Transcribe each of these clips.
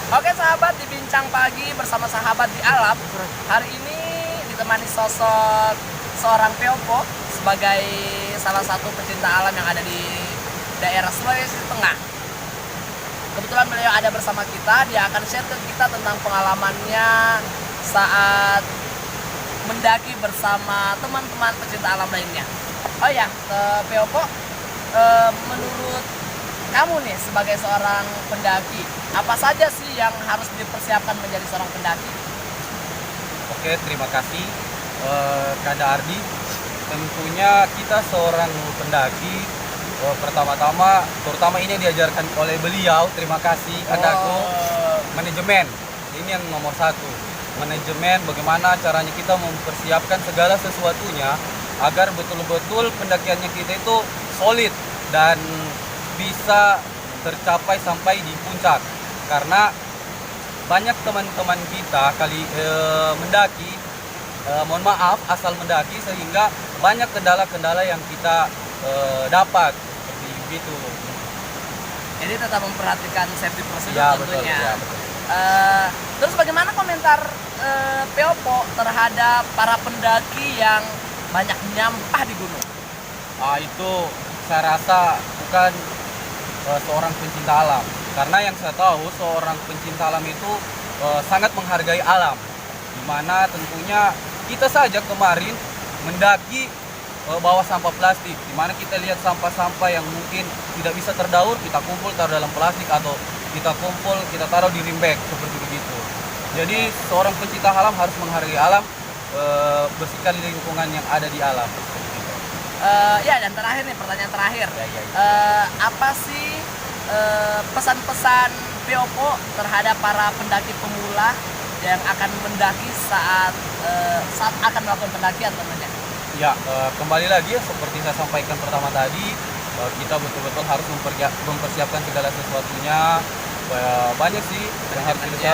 Oke sahabat, di Bincang Pagi bersama sahabat di alam. Hari ini ditemani sosok seorang Peopo sebagai salah satu pecinta alam yang ada di daerah Sulawesi Tengah. Kebetulan beliau ada bersama kita, dia akan share ke kita tentang pengalamannya saat mendaki bersama teman-teman pecinta alam lainnya. Oh ya, Peopo, menurut kamu nih sebagai seorang pendaki, apa saja sih yang harus dipersiapkan menjadi seorang pendaki? Oke, terima kasih Kanda Ardi. Tentunya kita seorang pendaki, pertama-tama, terutama ini yang diajarkan oleh beliau, terima kasih Kandaku, manajemen. Ini yang nomor satu, manajemen, bagaimana caranya kita mempersiapkan segala sesuatunya agar betul-betul pendakiannya kita itu solid dan bisa tercapai sampai di puncak. Karena banyak teman-teman kita mendaki, mohon maaf, asal mendaki sehingga banyak kendala-kendala yang kita dapat seperti itu. Jadi tetap memperhatikan safety prosedur Ya, tentunya. betul, ya, betul. Terus bagaimana komentar Peopo terhadap para pendaki yang banyak nyampah di gunung? Itu saya rasa bukan seorang pencinta alam, karena yang saya tahu seorang pencinta alam itu sangat menghargai alam, dimana tentunya kita saja kemarin mendaki bawa sampah plastik, dimana kita lihat sampah-sampah yang mungkin tidak bisa terdaur, kita kumpul taruh dalam plastik atau kita kumpul kita taruh di rim bag seperti begitu. Jadi seorang pencinta alam harus menghargai alam, bersihkan lingkungan yang ada di alam. Ya, dan terakhir nih, pertanyaan terakhir. Ya. Apa sih pesan-pesan Peopo terhadap para pendaki pemula yang akan mendaki saat akan melakukan pendakian tentunya? Ya, kembali lagi seperti saya sampaikan pertama tadi, kita betul-betul harus mempersiapkan segala sesuatunya. Banyak sih yang harus kita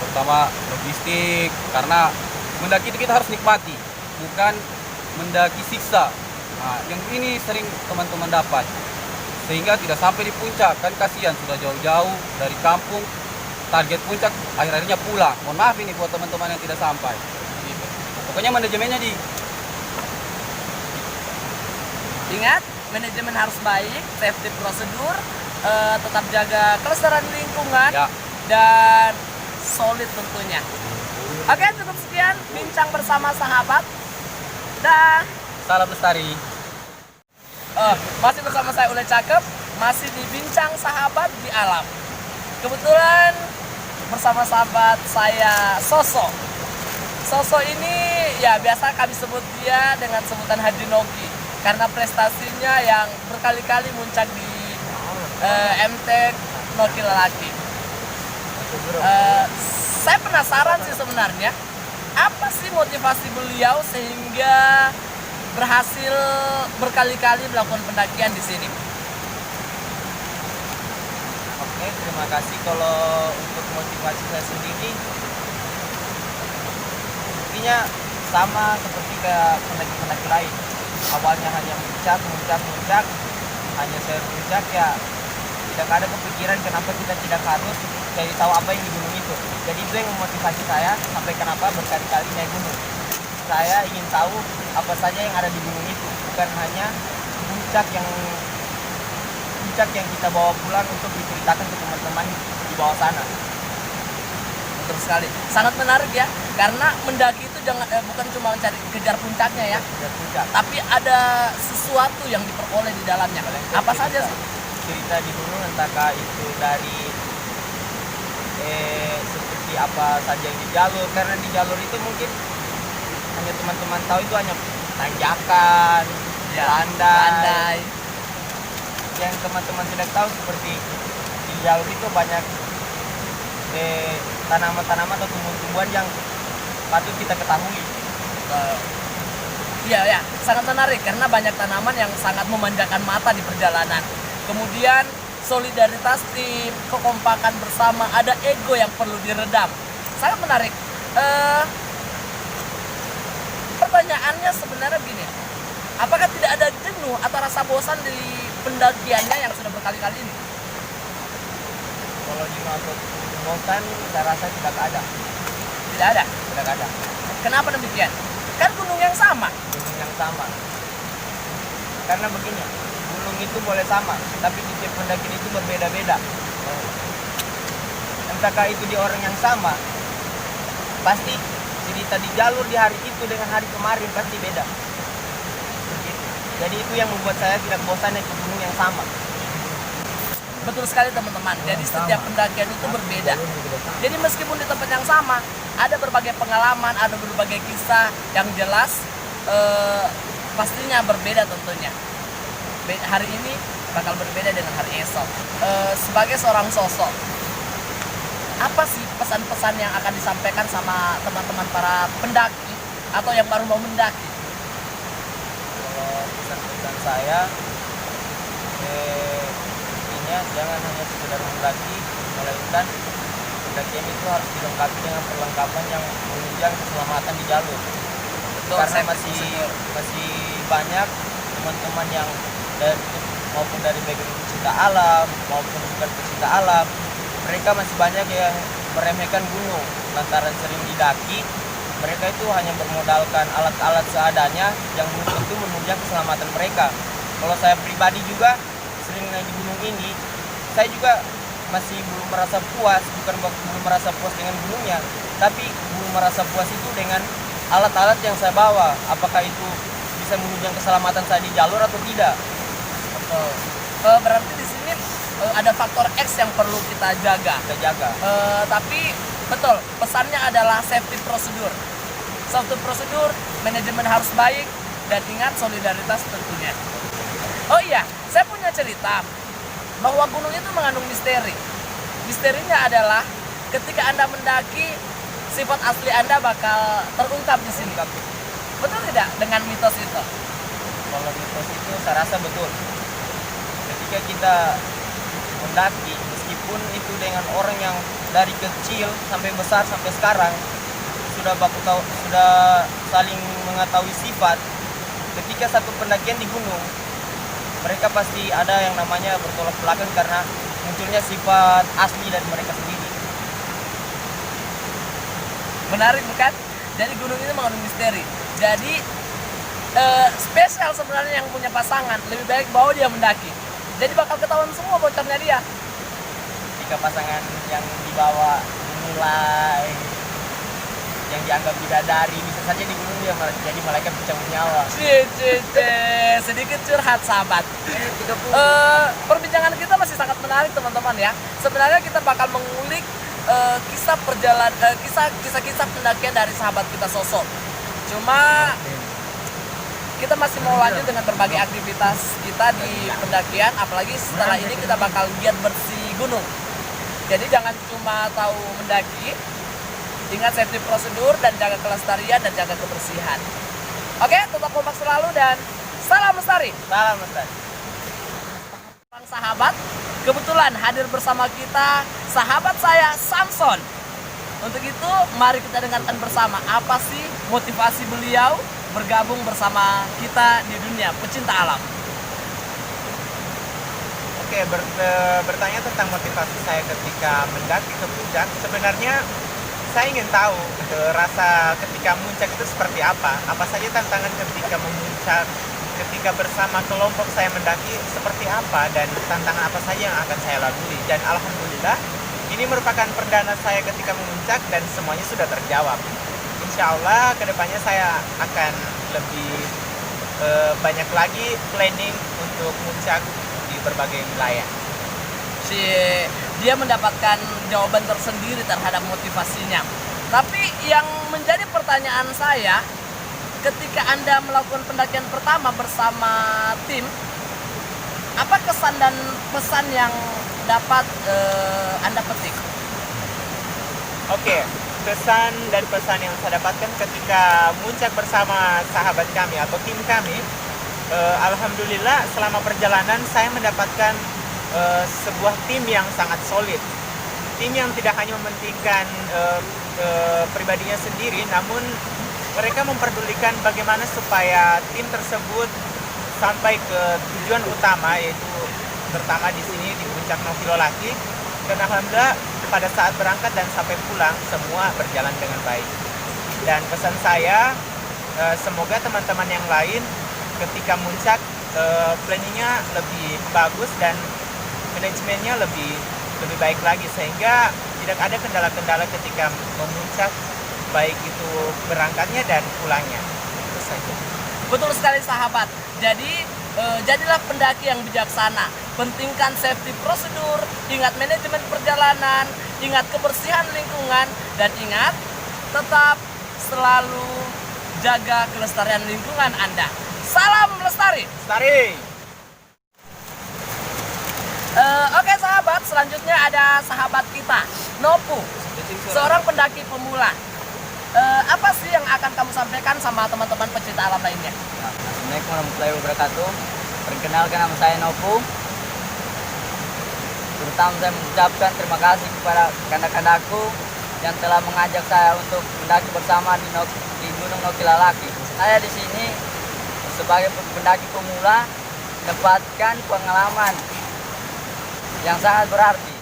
pertama logistik, karena mendaki itu kita harus nikmati, bukan mendaki siksa. Nah, yang ini sering teman-teman dapat, sehingga tidak sampai di puncak. Kan kasihan, sudah jauh-jauh dari kampung, target puncak akhir-akhirnya pulang. Mohon maaf ini buat teman-teman yang tidak sampai gitu. Pokoknya manajemennya Ingat, manajemen harus baik, safety prosedur, tetap jaga kelestarian lingkungan, ya. dan solid tentunya. Oke, cukup sekian bincang bersama sahabat. Dan Salam lestari. masih bersama saya Ule Cakep, masih di Bincang Sahabat di Alam. Kebetulan bersama sahabat saya Soso. Soso ini ya biasa kami sebut dia dengan sebutan Haji Nogi, karena prestasinya yang berkali-kali muncak di MT Noki Lelaki. Saya penasaran sih sebenarnya, apa sih motivasi beliau sehingga berhasil berkali-kali melakukan pendakian di sini? Oke, terima kasih. Kalau untuk motivasi saya sendiri, intinya sama seperti kayak pendaki-pendaki lain. Awalnya hanya muncak, hanya saya puncak, ya tidak ada kepikiran kenapa kita tidak harus cari tahu apa yang di gunung itu. Jadi itu yang memotivasi saya sampai kenapa berkali-kali naik gunung. Saya ingin tahu apa saja yang ada di gunung itu, bukan hanya puncak yang kita bawa pulang untuk diceritakan ke teman-teman di bawah sana. Betul sekali, sangat menarik ya, karena mendaki itu bukan cuma mencari kejar puncaknya ya, Dan puncak. tapi ada sesuatu yang diperoleh di dalamnya. Apa saja sih? Cerita di gunung, entahkah itu dari seperti apa saja yang di jalur, karena di jalur itu mungkin hanya teman-teman tahu itu hanya tanjakan, landai. Yang teman-teman tidak tahu seperti di jalur itu banyak tanaman-tanaman atau tumbuhan-tumbuhan yang patut kita ketahui. Iya, sangat menarik karena banyak tanaman yang sangat memanjakan mata di perjalanan. Kemudian solidaritas tim, kekompakan bersama, ada ego yang perlu diredam. Sangat menarik. Pertanyaannya sebenarnya gini, apakah tidak ada jenuh atau rasa bosan di pendakiannya yang sudah berkali-kali ini? Kalau dimaksud bosan, saya rasa tidak ada. Tidak ada. Tidak ada. Kenapa demikian? Kan gunung yang sama. Gunung yang sama. Karena begini, gunung itu boleh sama, tapi di tiap pendakian itu berbeda-beda. Entahkah itu di orang yang sama, pasti cerita di jalur di hari itu dengan hari kemarin pasti beda. Begitu. Jadi itu yang membuat saya tidak bosan naik ke gunung yang sama. Betul sekali teman-teman. Jadi setiap pendakian itu berbeda. Jadi meskipun di tempat yang sama, ada berbagai pengalaman, ada berbagai kisah yang jelas pastinya berbeda tentunya. Hari ini bakal berbeda dengan hari esok. Sebagai seorang sosok, apa sih pesan-pesan yang akan disampaikan sama teman-teman para pendaki atau yang baru mau mendaki? Kalau pesan-pesan saya, intinya jangan hanya sekedar mendaki, melainkan pendakian itu harus dilengkapi dengan perlengkapan yang menunjang keselamatan di jalur. Betul, Karena saya masih banyak teman-teman yang maupun dari background pecinta alam maupun bukan pecinta alam, mereka masih banyak yang meremehkan gunung lantaran sering didaki. Mereka itu hanya bermodalkan alat-alat seadanya yang belum tentu menunjang keselamatan mereka. Kalau saya pribadi juga sering naik di gunung ini, saya juga masih belum merasa puas, belum merasa puas dengan gunungnya, tapi belum merasa puas itu dengan alat-alat yang saya bawa. Apakah itu bisa menunjang keselamatan saya di jalur atau tidak? Betul. Berarti di sini ada faktor X yang perlu kita jaga. Kita jaga. Tapi betul, pesannya adalah safety prosedur. Safety prosedur, manajemen harus baik, dan ingat solidaritas tentunya. Oh iya, saya punya cerita bahwa gunung itu mengandung misteri. Misterinya adalah ketika Anda mendaki, sifat asli Anda bakal terungkap di sini. Betul tidak dengan mitos itu? Kalau mitos itu saya rasa betul. Ketika kita mendaki, meskipun itu dengan orang yang dari kecil sampai besar sampai sekarang sudah saling mengetahui sifat, ketika satu pendakian di gunung, mereka pasti ada yang namanya bertolak belakang karena munculnya sifat asli dari mereka sendiri. Menarik bukan? Jadi gunung ini mengandung misteri. Jadi spesial sebenarnya yang punya pasangan, lebih baik bawa dia mendaki. Jadi bakal ketahuan semua bocornya dia. Jika pasangan yang dibawa dinilai yang dianggap bidadari, bisa saja di gunung dia jadi malaikat pencabut nyawa. Sedikit curhat sahabat. Perbincangan kita masih sangat menarik teman-teman ya. Sebenarnya kita bakal mengulik kisah-kisah pendakian dari sahabat kita sosok. Cuma kita masih mau lanjut dengan berbagai aktivitas kita di pendakian, apalagi setelah ini kita bakal giat bersih gunung. Jadi jangan cuma tahu mendaki, ingat safety prosedur dan jaga kelestarian dan jaga kebersihan. Oke, tetap kompak selalu dan salam lestari. Salam Ustaz. Sahabat, kebetulan hadir bersama kita sahabat saya Samson. Untuk itu mari kita dengarkan bersama apa sih motivasi beliau bergabung bersama kita di dunia pecinta alam. Oke, bertanya tentang motivasi saya ketika mendaki ke puncak. Sebenarnya saya ingin tahu rasa ketika muncak itu seperti apa. Apa saja tantangan ketika memuncak, ketika bersama kelompok saya mendaki seperti apa, dan tantangan apa saja yang akan saya lalui. Dan alhamdulillah ini merupakan perdana saya ketika memuncak dan semuanya sudah terjawab. Insya Allah kedepannya saya akan lebih banyak lagi planning untuk muncak di berbagai wilayah. Dia mendapatkan jawaban tersendiri terhadap motivasinya. Tapi yang menjadi pertanyaan saya, ketika Anda melakukan pendakian pertama bersama tim, apa kesan dan pesan yang dapat Anda petik? Oke, kesan dan pesan yang saya dapatkan ketika muncak bersama sahabat kami atau tim kami, alhamdulillah selama perjalanan saya mendapatkan sebuah tim yang sangat solid. Tim yang tidak hanya mementingkan pribadinya sendiri, namun mereka memperdulikan bagaimana supaya tim tersebut sampai ke tujuan utama, yaitu pertama di sini di Puncak Novilolaki. Dan alhamdulillah pada saat berangkat dan sampai pulang semua berjalan dengan baik. Dan pesan saya, semoga teman-teman yang lain ketika muncak planningnya lebih bagus dan manajemennya lebih baik lagi, sehingga tidak ada kendala-kendala ketika memuncak, baik itu berangkatnya dan pulangnya. Itu saja. Betul sekali sahabat. Jadi jadilah pendaki yang bijaksana. Pentingkan safety prosedur, ingat manajemen perjalanan, ingat kebersihan lingkungan, dan ingat tetap selalu jaga kelestarian lingkungan Anda. Salam lestari. Lestari. Oke sahabat, selanjutnya ada sahabat kita, Nopu, seorang pendaki pemula. Apa sih yang akan kamu sampaikan sama teman-teman pecinta alam lainnya? Assalamualaikum warahmatullahi wabarakatuh. Perkenalkan, nama saya Nopu. Terutama saya mengucapkan terima kasih kepada kanak-kanakku yang telah mengajak saya untuk mendaki bersama di Gunung Nokilalaki. Saya di sini sebagai pendaki pemula mendapatkan pengalaman yang sangat berarti.